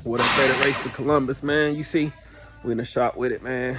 What a better race to Columbus, man. You see, we in the shop with it, man.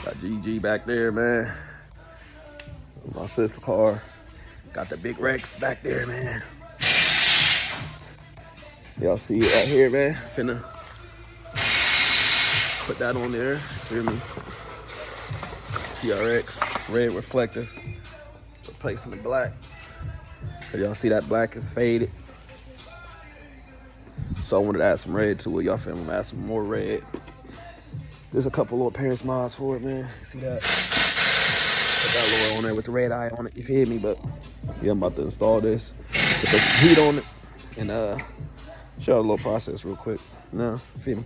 Got GG back there, man. My sister's car. Got the big Rex back there, man. Y'all see it right here, man. Finna put that on there. Hear me? TRX, red reflector. Replacing the black. So y'all see that black is faded. So I wanted to add some red to it. Y'all feel me? Add some more red. There's a couple little appearance mods for it, man. See that? Put that little on there with the red eye on it. You feel me? But yeah, I'm about to install this. Put the heat on it and show you a little process real quick. No, you feel me?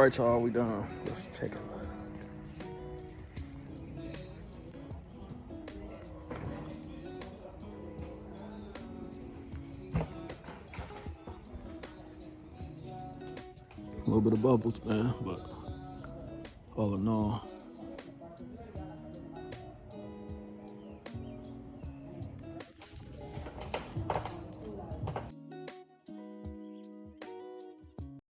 right, y'all, we done. Let's check it out. A little bit of bubbles, man, but all in all,